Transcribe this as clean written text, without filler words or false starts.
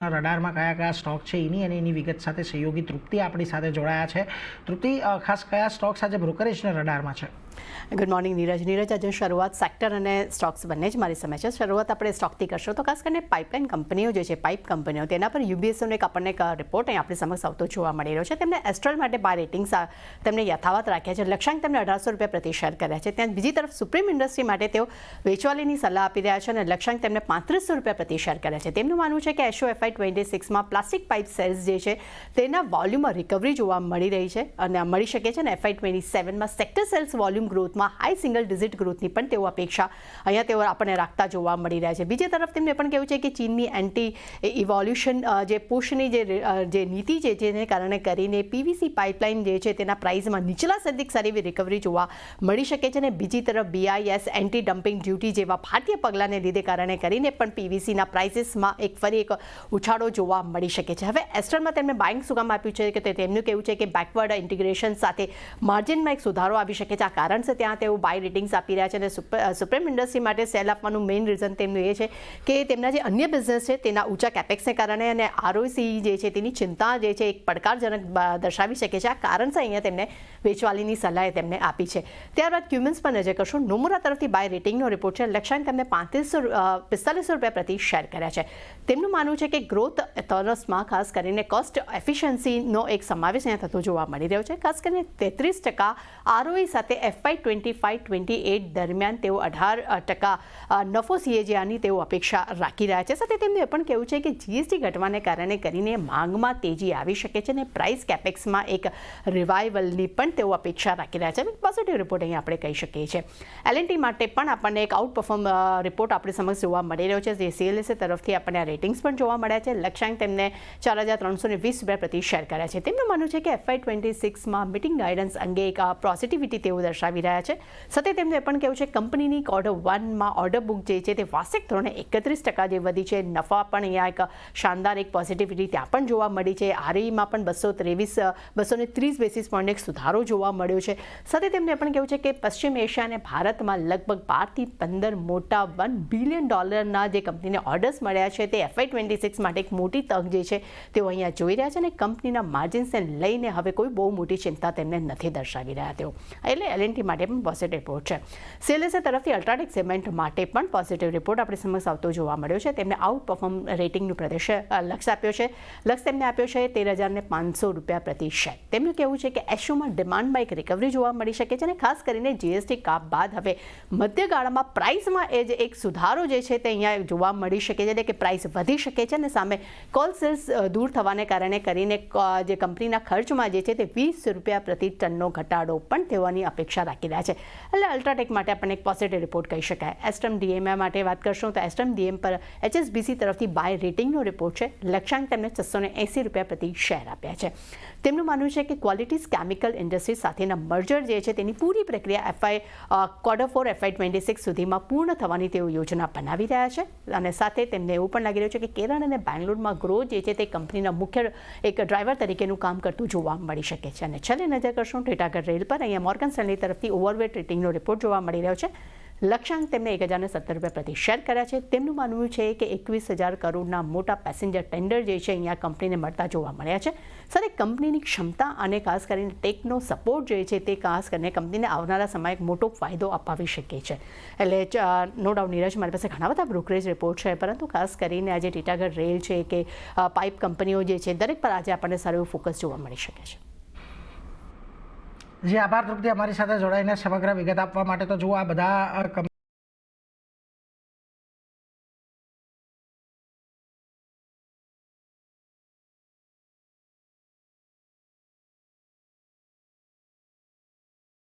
રડારમાં કયા કયા સ્ટોક છે એની વિગત સાથે સહયોગી તૃપ્તિ આપણી સાથે જોડાયા છે. તૃપ્તિ, ખાસ કયા સ્ટોક્સ આજે બ્રોકરેજના રડારમાં છે? Good morning Neeraj. આજે શરૂઆત સેક્ટર અને સ્ટોક્સ બંને જ મારી સમય છે. શરૂઆત આપણે સ્ટોકથી કરશો તો ખાસ કરીને પાઇપલાઇન કંપનીઓ જે છે, પાઇપ કંપનીઓ, તેના પર યુબીએસનો આપણને એક રિપોર્ટ અહીં આપણી સમક્ષ આવતો જોવા મળી રહ્યો છે. તેમને એસ્ટ્રલ માટે બાય રેટિંગ્સ તેમને યથાવત રાખ્યા છે. લક્ષ્યાંક તેમને 1800 રૂપિયા પ્રતિ શેર કર્યા છે. ત્યાં બીજી તરફ સુપ્રીમ ઇન્ડસ્ટ્રી માટે તેઓ વેચવાલીની સલાહ આપી રહ્યા છે અને લક્ષ્યાંક તેમને 3500 રૂપિયા પ્રતિ શેર કર્યા છે. તેમનું માનવું છે કે એશો FY26માં પ્લાસ્ટિક પાઇપ સેલ્સ જે છે તેના વોલ્યુમમાં રિકવરી જોવા મળી રહી છે અને મળી શકે છે. અને FY27માં સેક્ટર સેલ્સ વોલ્યુમ ગ્રોથમાં હાઈ સિંગલ ડિજિટ ગ્રોથની પણ તેઓ અપેક્ષા અહીંયા તેઓ આપણને રાખતા જોવા મળી રહ્યા છે. બીજી તરફ તેમને પણ કહેવું છે કે ચીનની એન્ટી ઇવોલ્યુશન જે પુશની જે નીતિ છે જેને કારણે કરીને પીવીસી પાઇપલાઇન જે છે તેના પ્રાઇસમાં નીચલા સદિક સારી એવી રિકવરી જોવા મળી શકે છે. અને બીજી તરફ BIS એન્ટી ડમ્પિંગ ડ્યુટી જેવા ભારતીય પગલાંને લીધે કારણે કરીને પણ પીવીસીના પ્રાઇસીસમાં ફરી એક ઉછાળો જોવા મળી શકે છે. હવે એસ્ટ્રલમાં તેમને બાઇંગ શું કામ આપ્યું છે કે તેમનું કહેવું છે કે બેકવર્ડ ઇન્ટિગ્રેશન સાથે માર્જિનમાં એક સુધારો આવી શકે છે. આ કારણસર ત્યાં તેઓ બાય રેટિંગ્સ આપી રહ્યા છે. અને સુપ્રીમ ઇન્ડસ્ટ્રી માટે સેલ આપવાનું મેઇન રીઝન તેમનું એ છે કે તેમના જે અન્ય બિઝનેસ છે તેના ઊંચા કેપેક્સને કારણે અને ROC જે છે તેની ચિંતા જે છે એક પડકારજનક દર્શાવી શકે છે. આ કારણસર અહીંયા તેમને વેચવાલીની સલાહ તેમને આપી છે. ત્યારબાદ ક્યુમિન્સ પર નજર કરશો. નોમુરા તરફથી બાય રેટિંગનો રિપોર્ટ છે. લક્ષ્યાંક તેમને 4500 રૂપિયા પ્રતિ શેર કર્યા છે. તેમનું માનવું છે કે ગ્રોથ તરસમાં ખાસ કરીને કોસ્ટ એફિશિયન્સીનો એક સમાવેશ અહીંયા થતો જોવા મળી રહ્યો છે. ખાસ કરીને 33% ROE સાથે FY25-28 દરમિયાન તેઓ 18% નફો CAGRની તેઓ અપેક્ષા રાખી રહ્યા છે. સાથે તેમનું એ પણ કહેવું છે કે GST ઘટવાને કારણે કરીને માંગમાં તેજી આવી શકે છે અને પ્રાઇસ કેપેક્સમાં એક રિવાઇવલની પણ તેઓ અપેક્ષા રાખી રહ્યા છે. પોઝિટિવ રિપોર્ટ અહીં આપણે કહી શકીએ છીએ. L&T માટે પણ આપણને એક આઉટ પરફોર્મ રિપોર્ટ આપણી સમક્ષ જોવા મળી રહ્યો છે. જે CLSA તરફથી આપણને આ રેટિંગ્સ પણ જોવા મળ્યા છે. લક્ષ્યાંક તેમને 4320 રૂપિયા પ્રતિ શેર કર્યા છે. તેમનું માનવું છે કે FY26માં મીટિંગ ગાઈડન્સ અંગે એક પોઝિટિવિટી તેઓ દર્શાવી રહ્યા છે. સાથે તેમનું એ પણ કહેવું છે ક્વાર્ટર 1માં ઓર્ડર બુક જે છે તે વાર્ષિક ધોરણે 31% જે વધી છે. નફા પણ અહીંયા એક શાનદાર એક પોઝિટિવિટી ત્યાં પણ જોવા મળી છે. ROEમાં પણ 230 બેસિસ પોઈન્ટ એક સુધારો જોવા મળ્યો છે. સાથે તેમને પણ કહેવું છે કે પશ્ચિમ એશિયા અને ભારતમાં લગભગ 12 થી 15 મોટા $1 બિલિયન જે કંપનીને ઓર્ડર્સ મળ્યા છે તે FY26 માટે એક મોટી તક જે છે તેઓ અહીંયા જોઈ રહ્યા છે. અને કંપનીના માર્જિન્સને લઈને હવે કોઈ બહુ મોટી ચિંતા તેમને નથી દર્શાવી રહ્યા તેઓ. એટલે L&T માટે પણ પોઝિટિવ રિપોર્ટ છે. CLSA તરફથી અલ્ટ્રાટેક સિમેન્ટ માટે પણ પોઝિટિવ રિપોર્ટ આપણી સમક્ષ આવતો જોવા મળ્યો છે. તેમને આઉટ પરફોર્મ રેટિંગનું લક્ષ્ય આપ્યો છે. લક્ષ્ય તેમને આપ્યો છે 13,500 રૂપિયા પ્રતિ શેર. તેમનું કહેવું છે કે એશોમાં ડિમાન્ડમાં એક રિકવરી જોવા મળી શકે છે. અને ખાસ કરીને GST કાપ બાદ હવે મધ્યગાળામાં પ્રાઇસમાં એ જે એક સુધારો જે છે તે અહીંયા જોવા મળી શકે છે. એટલે કે પ્રાઇસ વધી શકે છે અને સામે કોલ સેલ્સ દૂર થવાને કારણે કરીને જે કંપનીના ખર્ચમાં જે છે તે 20 રૂપિયા પ્રતિ ટનનો ઘટાડો પણ તેઓની અપેક્ષા રાખી રહ્યા છે. એટલે અલ્ટ્રાટેક માટે આપણને એક પોઝિટિવ રિપોર્ટ કહી શકાય. એસ્ટ્રમ DMI માટે વાત કરશું તો એસ્ટ્રમ DM પર HSBC તરફથી બાય રેટિંગનો રિપોર્ટ છે. લક્ષ્યાંક તેમને 680 રૂપિયા પ્રતિ શેર આપ્યા છે. તેમનું માનવું છે કે ક્વોલિટીઝ કેમિકલ ઇન્ડસ્ટ્રી સાથેના મર્જર જે છે તેની પૂરી પ્રક્રિયા Q4 FY26 સુધીમાં પૂર્ણ થવાની તેઓ યોજના બનાવી રહ્યા છે. અને સાથે તેમને એવું પણ લાગી રહ્યું છે કે કેરળ અને બેંગ્લોરમાં ગ્રોથ જે છે તે કંપનીના મુખ્ય એક ડ્રાઈવર તરીકેનું કામ કરતું જોવા મળી શકે છે. અને છેલ્લે નજર કરશું ટાટા રેલ પર. અહીંયા મોર્ગન સ્ટેનલી તરફથી ઓવરવેટ રેટિંગનો રિપોર્ટ જોવા મળી રહ્યો છે. લક્ષ્યાંક તેમને 1070 રૂપિયા પ્રતિ શેર કર્યા છે. તેમનું માનવું છે કે 21,000 કરોડના મોટા પેસેન્જર ટેન્ડર જે છે અહીંયા કંપનીને મળતા જોવા મળ્યા છે. સાથે કંપનીની ક્ષમતા અને ખાસ કરીને ટેકનો સપોર્ટ જે છે તે ખાસ કરીને કંપનીને આવનારા સમયે એક મોટો ફાયદો અપાવી શકે છે. એટલે નો ડાઉટ નીરજ, મારી પાસે ઘણા બધા બ્રોકરેજ રિપોર્ટ છે, પરંતુ ખાસ કરીને આજે ટાટા રેલ છે કે પાઇપ કંપનીઓ જે છે દરેક પર આજે આપણને સારું ફોકસ જોવા મળી શકે છે. જી આભાર તૃપ્તિ, અમારી સાથે જોડાઈને સમગ્ર વિગત આપવા માટે. તો જુઓ, આ બધા